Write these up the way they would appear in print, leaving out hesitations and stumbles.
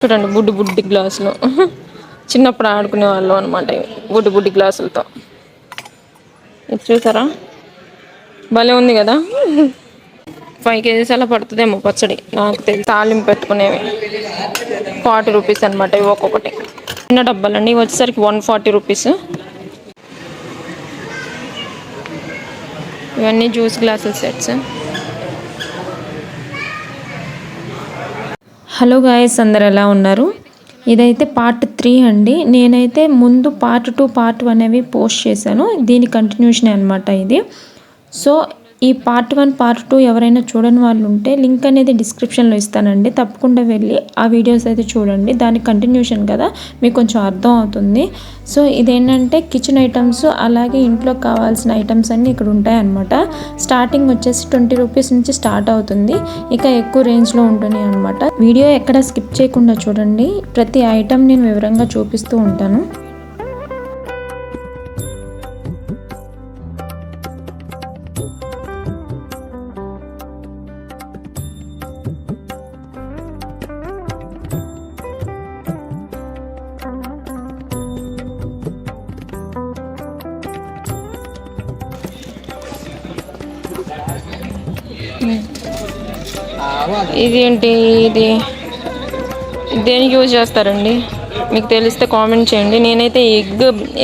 చూడండి బుడ్డి బుడ్డి గ్లాసులు చిన్నప్పుడు ఆడుకునే వాళ్ళు అనమాట. బుడ్డి బుడ్డి గ్లాసులతో ఇది చూసారా, భలే ఉంది కదా. 5 కేజీస్ అలా పడుతుందేమో పచ్చడి నాకు తెలిసి. తాలింపు పెట్టుకునేవి 40 రూపీస్ అనమాట ఇవి ఒక్కొక్కటి. చిన్న డబ్బాలండి ఇవి వచ్చేసరికి 140 రూపీస్. ఇవన్నీ జ్యూస్ గ్లాసుల సెట్స్. హలో గాయస్, అందరు ఎలా ఉన్నారు? ఇదైతే పార్ట్ 3 అండి. నేనైతే ముందు పార్ట్ 2 పార్ట్ 1 అనేవి పోస్ట్ చేశాను. దీని కంటిన్యూషన్ అనమాట ఇది. సో ఈ పార్ట్ 1 పార్ట్ 2 ఎవరైనా చూడని వాళ్ళు ఉంటే లింక్ అనేది డిస్క్రిప్షన్లో ఇస్తానండి. తప్పకుండా వెళ్ళి ఆ వీడియోస్ అయితే చూడండి. దాని కంటిన్యూషన్ కదా, మీకు కొంచెం అర్థం అవుతుంది. సో ఇదేంటంటే కిచెన్ ఐటమ్స్, అలాగే ఇంట్లో కావాల్సిన ఐటమ్స్ అన్నీ ఇక్కడ ఉంటాయన్నమాట. స్టార్టింగ్ వచ్చేసి 20 రూపీస్ నుంచి స్టార్ట్ అవుతుంది. ఇక ఎక్కువ రేంజ్లో ఉంటుంది అనమాట. వీడియో ఎక్కడ స్కిప్ చేయకుండా చూడండి. ప్రతి ఐటమ్ నేను వివరంగా చూపిస్తూ ఉంటాను. ఇది ఏంటి, ఇది దేనికి యూజ్ చేస్తారండి? మీకు తెలిస్తే కామెంట్ చేయండి. నేనైతే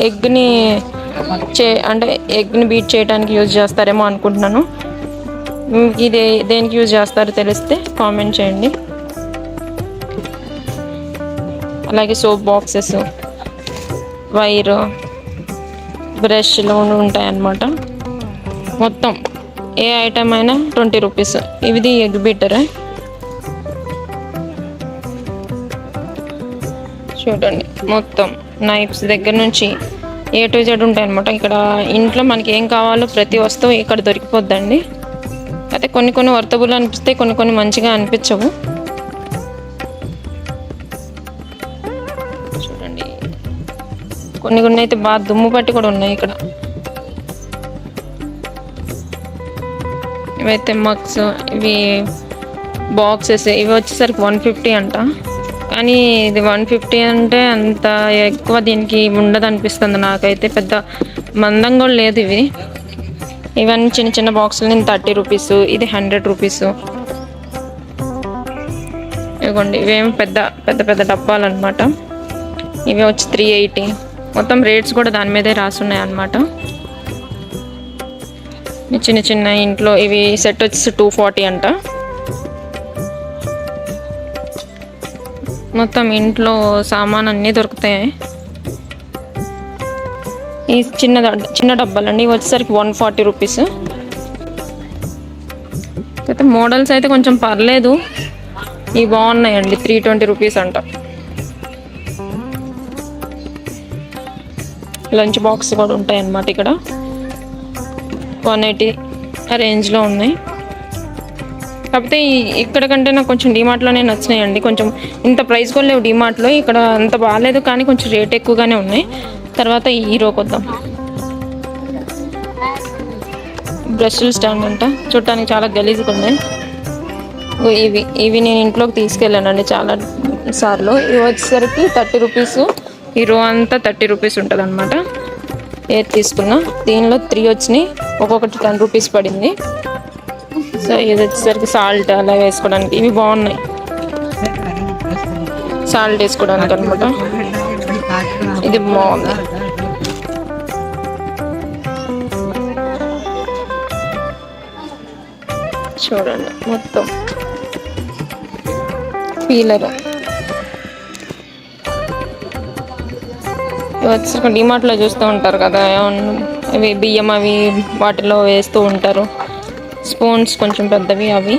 ఎగ్ని అంటే ఎగ్ని బీట్ చేయడానికి యూజ్ చేస్తారేమో అనుకుంటున్నాను. ఇది దేనికి యూజ్ చేస్తారో తెలిస్తే కామెంట్ చేయండి. అలాగే సోప్ బాక్సెస్, వైరు, బ్రష్లు ఉంటాయన్నమాట. మొత్తం ఏ ఐటమ్ అయినా 20 రూపీస్. ఇది ఎగ్ బీటర్ చూడండి. మొత్తం నైఫ్స్ దగ్గర నుంచి A to Z ఉంటాయి అనమాట. ఇక్కడ ఇంట్లో మనకి ఏం కావాలో ప్రతి వస్తువు ఇక్కడ దొరికిపోద్దండి. అయితే కొన్ని వర్తబుల్ అనిపిస్తాయి, కొన్ని మంచిగా అనిపించవు. చూడండి, కొన్ని అయితే బాగా దుమ్ము పట్టి కూడా ఉన్నాయి ఇక్కడ. ఇవైతే మగ్స్, ఇవి బాక్సెస్. ఇవి వచ్చేసరికి 150 అంట. కానీ ఇది 150 అంటే అంత ఎక్కువ దీనికి ఉండదు అనిపిస్తుంది నాకైతే. పెద్ద మందం కూడా లేదు ఇవి. ఇవన్నీ చిన్న చిన్న బాక్సులు నేను 30 రూపీస్, ఇది 100 రూపీస్. ఇవ్వండి, ఇవేమి పెద్ద డబ్బాలు అనమాట. ఇవి వచ్చి 380. మొత్తం రేట్స్ కూడా దాని మీదే రాసున్నాయి అన్నమాట. చిన్న ఇంట్లో ఇవి సెట్ వచ్చేసి 240 అంట. మొత్తం ఇంట్లో సామాన్ అన్నీ దొరుకుతాయి. ఈ చిన్న డబ్బాలండి ఇవి వచ్చేసరికి 140 రూపీస్. అయితే మోడల్స్ అయితే కొంచెం పర్లేదు, ఇవి బాగున్నాయండి. 320 రూపీస్ అంట. లంచ్ బాక్స్ కూడా ఉంటాయి అన్నమాట. ఇక్కడ 180 రేంజ్లో ఉన్నాయి. కాకపోతే ఇక్కడ కంటే నాకు కొంచెం డిమార్ట్లోనే నచ్చినాయండి. కొంచెం ఇంత ప్రైస్ కూడా లేవు డిమార్ట్లో. ఇక్కడ అంత బాగాలేదు, కానీ కొంచెం రేట్ ఎక్కువగానే ఉన్నాయి. తర్వాత హీరోకి వద్దాం. బ్రష్ల స్టాండ్ అంట, చూడటానికి చాలా గలీజ్గా ఉన్నాయి. ఇవి నేను ఇంట్లోకి తీసుకెళ్ళానండి చాలా సార్లు. ఇవి వచ్చేసరికి 30 రూపీస్. హీరో అంతా 30 రూపీస్ ఉంటుంది అనమాట. ఏది తీసుకున్నా దీనిలో 3 వచ్చినాయి, ఒక్కొక్కటి 10 రూపీస్ పడింది. సో ఇది వచ్చేసరికి సాల్ట్ అలా వేసుకోవడానికి. ఇవి బాగున్నాయి, సాల్ట్ వేసుకోవడానికి అనమాట. ఇది బాగుంది. చూడండి, మొత్తం పీలర్. వచ్చి డిమార్ట్లో చూస్తూ ఉంటారు కదా, అవి బియ్యం అవి వాటిలో వేస్తూ ఉంటారు. స్పూన్స్ కొంచెం పెద్దవి అవి.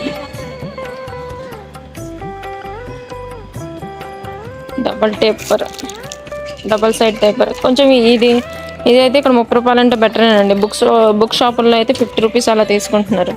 డబల్ సైడ్ టేపర్ కొంచెం. ఇదైతే ఇక్కడ 30 రూపాయలు అంటే బెటరేనండి. బుక్ షాపుల్లో అయితే 50 రూపీస్ అలా తీసుకుంటున్నారు.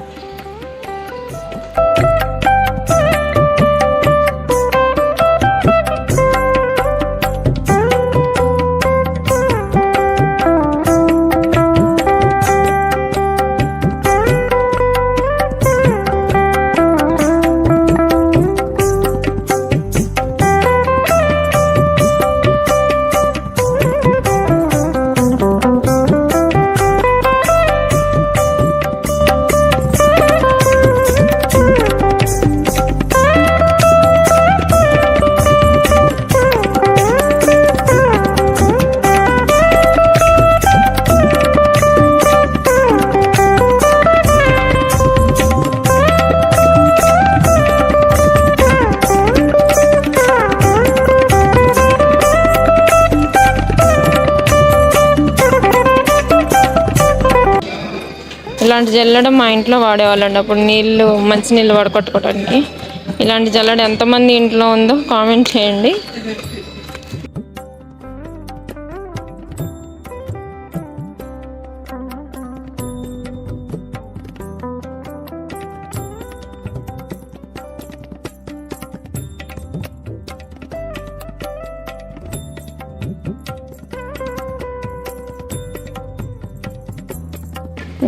ఇలాంటి జల్లడం మా ఇంట్లో వాడేవాళ్ళండి అప్పుడు నీళ్ళు మంచి నీళ్ళు వడకట్టుకోవడానికి. ఇలాంటి జల్లడ ఎంతమంది ఇంట్లో ఉందో కామెంట్ చేయండి.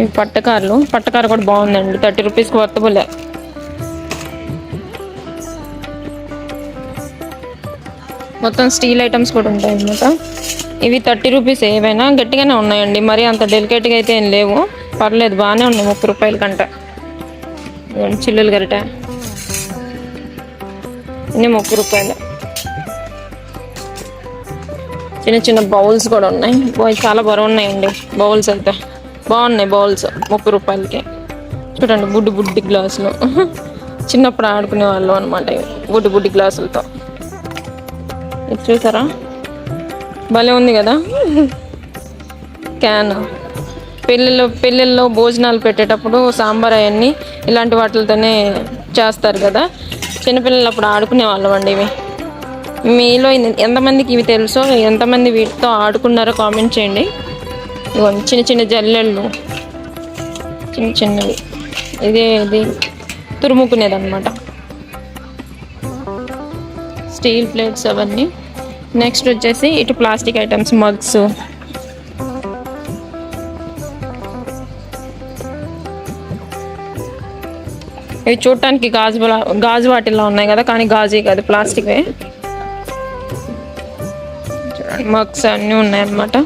ఈ పట్టకారు కూడా బాగుందండి, 30 రూపీస్కి వర్తబులే. మొత్తం స్టీల్ ఐటమ్స్ కూడా ఉంటాయి అన్నమాట. ఇవి 30 రూపీస్, ఏవైనా గట్టిగానే ఉన్నాయండి, మరి అంత డెలికేట్గా అయితే ఏం లేవు, పర్లేదు బాగానే ఉన్నాయి. 30 రూపాయల కంట. చిల్లులు గరిట ఇన్ని 30 రూపాయలు. చిన్న చిన్న బౌల్స్ కూడా ఉన్నాయి, చాలా బరువు ఉన్నాయండి బౌల్స్ అయితే. బాగున్నాయి బౌల్స్ 30 రూపాయలకి. చూడండి బుడ్డి గ్లాసులు, చిన్నప్పుడు ఆడుకునే వాళ్ళు అనమాట బుడ్డి గ్లాసులతో. ఇది చూసారా, భలే ఉంది కదా క్యాన్. పెళ్ళిళ్ళలో భోజనాలు పెట్టేటప్పుడు సాంబార్ అవన్నీ ఇలాంటి వాటితోనే చేస్తారు కదా. చిన్నపిల్లలు అప్పుడు ఆడుకునే వాళ్ళం అండి ఇవి. మీలో ఎంతమందికి ఇవి తెలుసో, ఎంతమంది వీటితో ఆడుకున్నారో కామెంట్ చేయండి. ఇవన్నీ చిన్న చిన్న జల్లెళ్ళు, చిన్నవి. ఇది తురుముకునేది అనమాట. స్టీల్ ప్లేట్స్ అవన్నీ. నెక్స్ట్ వచ్చేసి ఇటు ప్లాస్టిక్ ఐటమ్స్, మగ్స్. ఇవి చూడటానికి గాజు వాటిల్లో ఉన్నాయి కదా, కానీ గాజు కాదు, ప్లాస్టిక్వే. చూడండి మగ్స్ అన్నీ ఉన్నాయన్నమాట.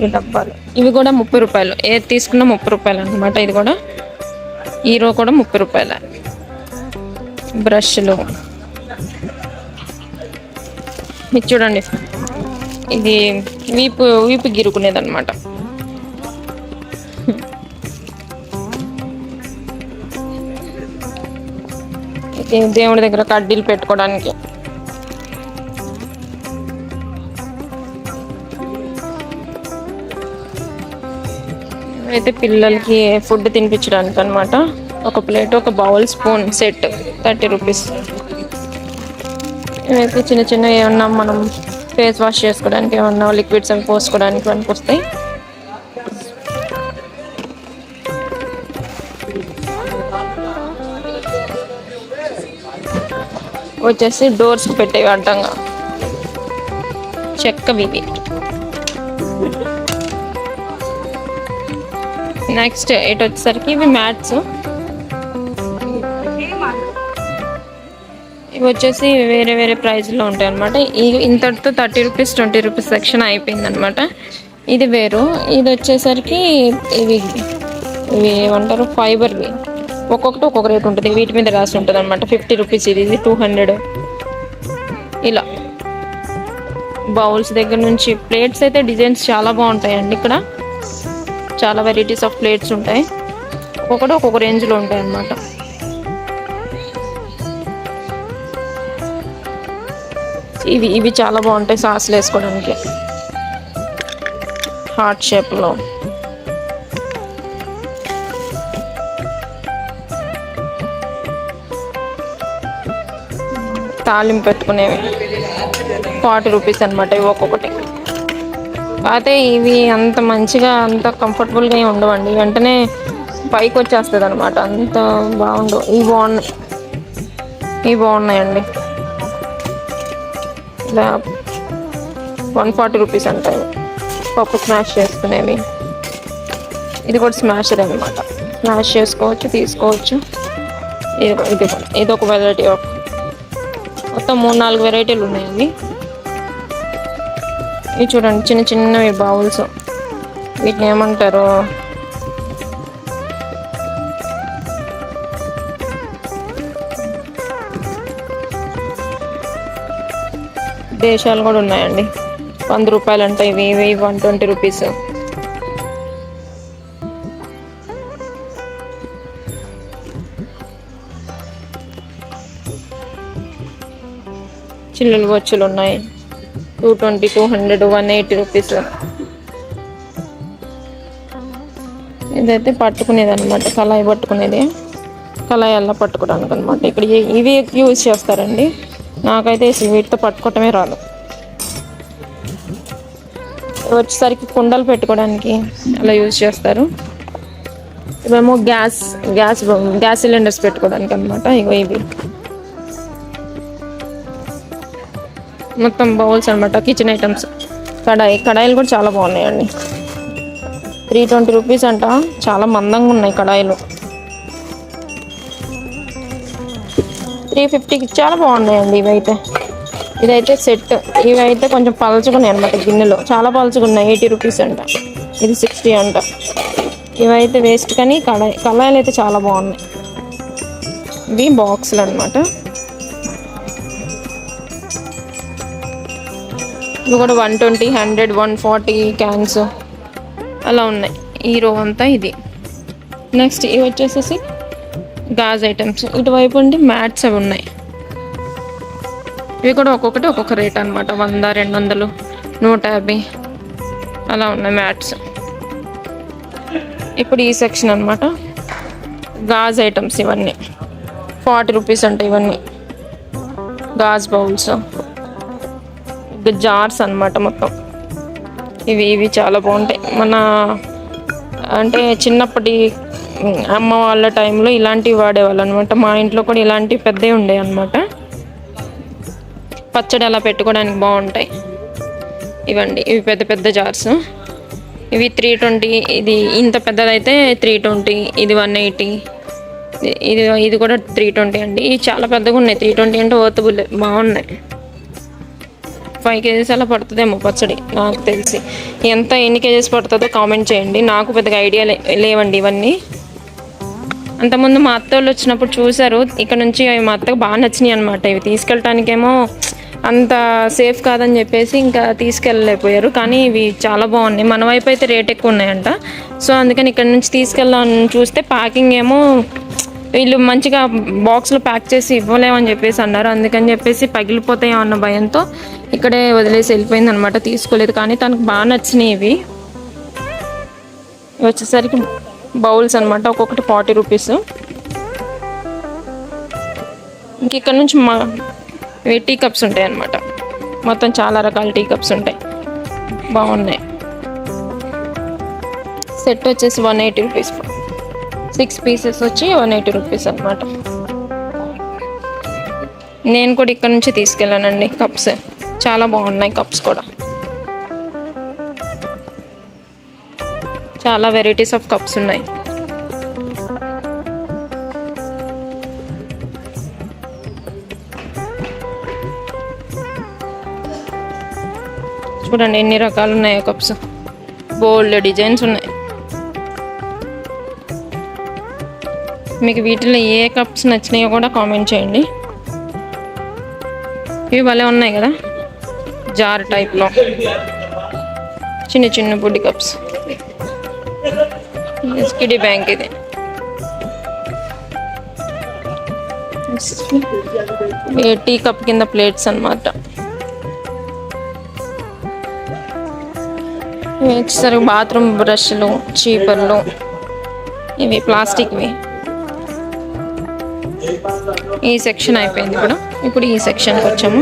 ఈ డబ్బాలు ఇవి కూడా 30 రూపాయలు, ఏది తీసుకున్నా 30 రూపాయలు అనమాట. ఇది కూడా హీరో కూడా 30 రూపాయలు. బ్రష్లు ఇది చూడండి, ఇది వీపు గిరుకునేది అనమాట. దేవుడి దగ్గర కడ్డీలు పెట్టుకోవడానికి. అయితే పిల్లలకి ఫుడ్ తినిపించడానికి అనమాట. ఒక ప్లేట్, ఒక బౌల్, స్పూన్ సెట్ 30 రూపీస్. ఇవైతే చిన్న ఏమన్నా మనం ఫేస్ వాష్ చేసుకోవడానికి, ఏమన్నా లిక్విడ్స్ అవి పోసుకోవడానికి మనకు వస్తాయి. వచ్చేసి డోర్స్కి పెట్టేవి అడ్డంగా, చెక్కవి. నెక్స్ట్ ఇటు వచ్చేసరికి ఇవి మ్యాట్స్. ఇవి వచ్చేసి వేరే ప్రైజ్లో ఉంటాయి అనమాట. ఇంతటితో 30 రూపీస్ 20 రూపీస్ సెక్షన్ అయిపోయింది అనమాట. ఇది వేరు. ఇది వచ్చేసరికి ఇవి ఏమంటారు, ఫైబర్వి. ఒక్కొక్కటి ఒక్కొక్క రేట్ ఉంటుంది, వీటి మీద రాసి ఉంటుంది అనమాట. 50 రూపీస్ ఇది 200. ఇలా బౌల్స్ దగ్గర నుంచి ప్లేట్స్ అయితే డిజైన్స్ చాలా బాగుంటాయండి. ఇక్కడ చాలా వెరైటీస్ ఆఫ్ ప్లేట్స్ ఉంటాయి, ఒక్కొక్కటి ఒక్కొక్క రేంజ్లో ఉంటాయి అన్నమాట. ఇవి చాలా బాగుంటాయి సాస్లు వేసుకోవడానికి, హార్ట్ షేప్లో. తాలింపు పెట్టుకునేవి 40 రూపీస్ అనమాట ఇవి ఒక్కొక్కటి. అయితే ఇవి అంత మంచిగా, అంత కంఫర్టబుల్గా ఏమి ఉండవండి, వెంటనే పైకి వచ్చేస్తుంది అనమాట, అంత బాగుండవు. ఇవి బాగున్నాయండి. ఇలా 140 రూపీస్ అంటాయి. పప్పు స్మాష్ చేసుకునేవి. ఇది కూడా స్మాషర్ అనమాట, స్మాష్ చేసుకోవచ్చు, తీసుకోవచ్చు. ఇది ఒక వెరైటీ ఆఫ్, మొత్తం 3-4 వెరైటీలు ఉన్నాయండి. ఇవి చూడండి చిన్నవి బౌల్స్, వీటిని ఏమంటారు, దేశాలు కూడా ఉన్నాయండి. 100 రూపాయలు అంటాయి ఇవి 120 రూపీస్. చిల్లులు వచ్చులు ఉన్నాయి 220, 200, 180 రూపీస్. ఇదైతే పట్టుకునేది అనమాట, కళాయి పట్టుకునేది, కళాయి అలా పట్టుకోవడానికి అనమాట. ఇక్కడ ఇవి యూజ్ చేస్తారండి. నాకైతే వీటితో పట్టుకోవటమే రాదు. వచ్చేసరికి కుండలు పెట్టుకోవడానికి అలా యూజ్ చేస్తారు. ఇవేమో గ్యాస్ సిలిండర్స్ పెట్టుకోవడానికి అనమాట. ఇవి మొత్తం బౌల్స్ అనమాట, కిచెన్ ఐటమ్స్. కడాయిలు కూడా చాలా బాగున్నాయండి. 320 రూపీస్ అంట. చాలా మందంగా ఉన్నాయి కడాయిలు. 350కి చాలా బాగున్నాయండి ఇదైతే సెట్. ఇవైతే కొంచెం పలుచుకున్నాయి అనమాట గిన్నెలో, చాలా పలుచుకున్నాయి. 80 రూపీస్ అంట. ఇది 60 అంట. ఇవైతే వేస్ట్, కానీ కళాయిలు అయితే చాలా బాగున్నాయి. ఇవి బాక్సులు అనమాట. ఇవి కూడా 120, 100, 140 క్యాన్స్ అలా ఉన్నాయి. ఈ రో అంతా ఇది. నెక్స్ట్ ఇవి వచ్చేసేసి గాజ్ ఐటమ్స్. ఇటువైపు అండి మ్యాట్స్ అవి ఉన్నాయి. ఇవి కూడా ఒక్కొక్కటి ఒక్కొక్క రేట్ అనమాట. 100, 200, 150 అలా ఉన్నాయి మ్యాట్స్. ఇప్పుడు ఈ సెక్షన్ అనమాట, గాజ్ ఐటమ్స్. ఇవన్నీ 40 రూపీస్ అంటే. ఇవన్నీ గాజ్ బౌల్స్, జార్స్ అనమాట మొత్తం. ఇవి చాలా బాగుంటాయి. మన అంటే చిన్నప్పటి అమ్మ వాళ్ళ టైంలో ఇలాంటివి వాడేవాళ్ళు అనమాట. మా ఇంట్లో కూడా ఇలాంటివి పెద్దవి ఉండేవి అనమాట. పచ్చడి అలా పెట్టుకోవడానికి బాగుంటాయి. ఇవండి, ఇవి పెద్ద పెద్ద జార్స్. ఇవి 320. ఇది ఇంత పెద్దదైతే 320. ఇది 180. ఇది కూడా 320 అండి. ఇవి చాలా పెద్దగా ఉన్నాయి. 320 అంటే వర్తబుల్, బాగున్నాయి. 5 కేజీస్ అలా పడుతుందేమో పచ్చడి నాకు తెలిసి. ఎన్ని కేజీస్ పడుతుందో కామెంట్ చేయండి. నాకు పెద్దగా ఐడియా లేవండి ఇవన్నీ. అంతకుముందు మా అత్త వాళ్ళు వచ్చినప్పుడు చూశారు. ఇక్కడ నుంచి మా అత్తకు బాగా నచ్చినాయి అనమాట. ఇవి తీసుకెళ్ళటానికేమో అంత సేఫ్ కాదని చెప్పేసి ఇంకా తీసుకెళ్ళలేకపోయారు. కానీ ఇవి చాలా బాగున్నాయి. మన వైపు అయితే రేట్ ఎక్కువ ఉన్నాయంట. సో అందుకని ఇక్కడ నుంచి తీసుకెళ్ళాలని చూస్తే ప్యాకింగ్ ఏమో వీళ్ళు మంచిగా బాక్స్లో ప్యాక్ చేసి ఇవ్వలేమని చెప్పేసి అన్నారు. అందుకని చెప్పేసి పగిలిపోతాయో అన్న భయంతో ఇక్కడే వదిలేసి వెళ్ళిపోయింది అనమాట. తీసుకోలేదు. కానీ తనకు బాగా నచ్చినాయి ఇవి. వచ్చేసరికి బౌల్స్ అనమాట. ఒక్కొక్కటి 40 రూపీస్. ఇంక ఇక్కడ నుంచి టీ కప్స్ ఉంటాయి అన్నమాట. మొత్తం చాలా రకాల టీ కప్స్ ఉంటాయి, బాగున్నాయి. సెట్ వచ్చేసి 180 రూపీస్. 6 పీసెస్ వచ్చి 180 రూపీస్ అనమాట. నేను కూడా ఇక్కడ నుంచి తీసుకెళ్ళానండి కప్స్. చాలా బాగున్నాయి కప్స్ కూడా. చాలా వెరైటీస్ ఆఫ్ కప్స్ ఉన్నాయి. చూడండి ఎన్ని రకాలు ఉన్నాయో కప్స్. బోల్డ్ డిజైన్స్ ఉన్నాయి. మీకు వీటిలో ఏ కప్స్ నచ్చినాయో కూడా కామెంట్ చేయండి. ఇవి భలే ఉన్నాయి కదా, జార్ టైప్లో చిన్న చిన్న బుడ్డి కప్స్. కిడీ బ్యాంక్ ఇది. టీ కప్ కింద ప్లేట్స్ అన్నమాట. వచ్చేసరికి బాత్రూమ్ బ్రష్లు, చీపర్లు, ఇవి ప్లాస్టిక్వి. ఈ సెక్షన్ అయిపోయింది కూడా. ఇప్పుడు ఈ సెక్షన్కి వచ్చాము.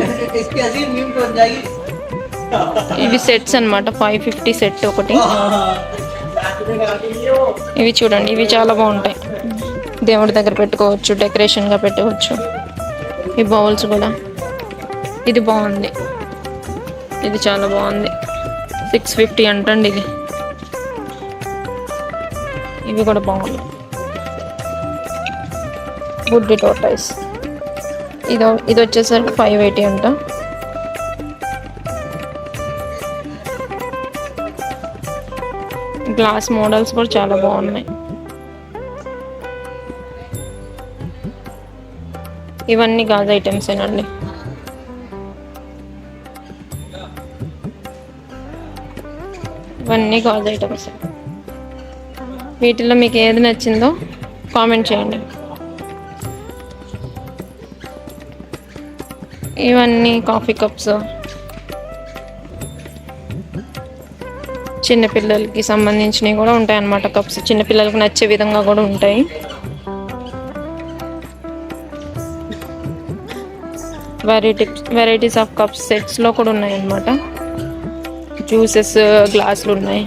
ఇవి సెట్స్ అన్నమాట. 550 సెట్ ఒకటి. ఇవి చూడండి, ఇవి చాలా బాగుంటాయి. దేవుడి దగ్గర పెట్టుకోవచ్చు, డెకరేషన్గా పెట్టుకోవచ్చు. ఈ బౌల్స్ కూడా. ఇది బాగుంది, ఇది చాలా బాగుంది. 650 అంటండి ఇది. ఇవి కూడా బాగుంది. బుడ్డి టోటైస్. ఇది వచ్చేసరికి 580 అంట. గ్లాస్ మోడల్స్ కూడా చాలా బాగున్నాయి. ఇవన్నీ గాజు ఐటమ్స్ ఏనండి. ఇవన్నీ గాజు ఐటమ్స్. వీటిలో మీకు ఏది నచ్చిందో కామెంట్ చేయండి. ఇవన్నీ కాఫీ కప్స్. చిన్నపిల్లలకి సంబంధించినవి కూడా ఉంటాయి అన్నమాట. కప్స్ చిన్నపిల్లలకి నచ్చే విధంగా కూడా ఉంటాయి. వెరైటీస్ ఆఫ్ కప్స్ సెట్స్లో కూడా ఉన్నాయి అన్నమాట. జ్యూసెస్ గ్లాసులు ఉన్నాయి.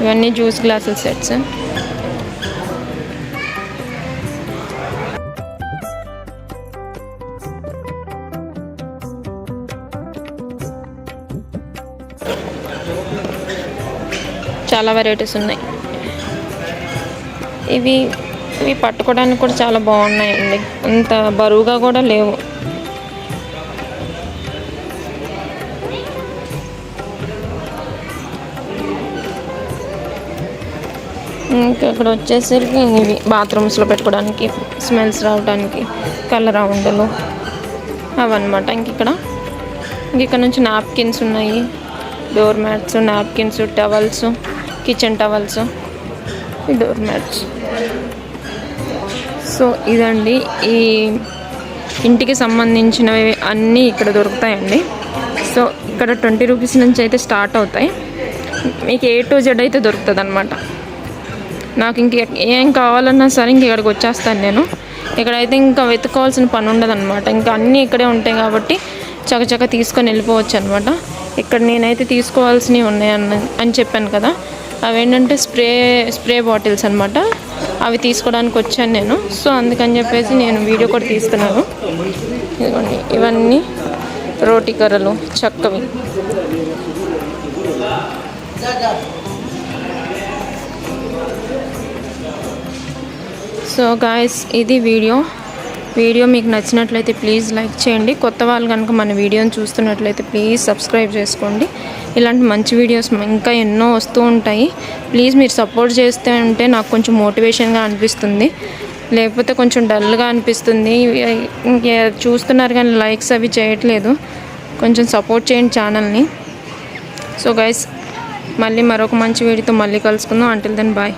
ఇవన్నీ జ్యూస్ గ్లాసుల సెట్స్. చాలా వెరైటీస్ ఉన్నాయి. ఇవి పట్టుకోవడానికి కూడా చాలా బాగున్నాయండి. అంత బరువుగా కూడా లేవు. ఇంకా అక్కడ వచ్చేసరికి ఇవి బాత్రూమ్స్లో పెట్టుకోవడానికి, స్మెల్స్ రావడానికి కలర్ రౌండ్లు అవన్నమాట. ఇక్కడ నుంచి నాప్కిన్స్ ఉన్నాయి, door mats, napkins, towels, kitchen towels, door mats. So ఇదండి ఈ ఇంటికి సంబంధించినవి అన్నీ ఇక్కడ దొరుకుతాయండి. సో ఇక్కడ 20 రూపీస్ నుంచి అయితే స్టార్ట్ అవుతాయి. మీకు A to Z అయితే దొరుకుతుంది అన్నమాట. నాకు ఏం కావాలన్నా సరే ఇక్కడికి వచ్చేస్తాను నేను. ఇక్కడైతే ఇంకా వెతుక్కోవాల్సిన పని ఉండదు అనమాట. ఇంకా అన్నీ ఇక్కడే ఉంటాయి కాబట్టి చకచక తీసుకొని వెళ్ళిపోవచ్చు అనమాట. ఇక్కడ నేనైతే తీసుకోవాల్సినవి ఉన్నాయి అని చెప్పాను కదా, అవేంటంటే స్ప్రే బాటిల్స్ అనమాట. అవి తీసుకోవడానికి వచ్చాను నేను. సో అందుకని చెప్పేసి నేను వీడియో కూడా తీస్తున్నాను. ఇదిగోండి, ఇవన్నీ రోటి కర్రలు చక్కవి. సో గాయస్, ఇది వీడియో మీకు నచ్చినట్లయితే ప్లీజ్ లైక్ చేయండి. కొత్త వాళ్ళు కనుక మన వీడియోని చూస్తున్నట్లయితే ప్లీజ్ సబ్స్క్రైబ్ చేసుకోండి. ఇలాంటి మంచి వీడియోస్ ఇంకా ఎన్నో వస్తూ ఉంటాయి. ప్లీజ్ మీరు సపోర్ట్ చేస్తే ఉంటే నాకు కొంచెం మోటివేషన్గా అనిపిస్తుంది. లేకపోతే కొంచెం డల్గా అనిపిస్తుంది. ఇంకా చూస్తున్నారు కానీ లైక్స్ అవి చేయట్లేదు. కొంచెం సపోర్ట్ చేయండి ఛానల్ని. సో గైస్, మళ్ళీ మరొక మంచి వీడియోతో మళ్ళీ కలుసుకుందాం. Until then bye.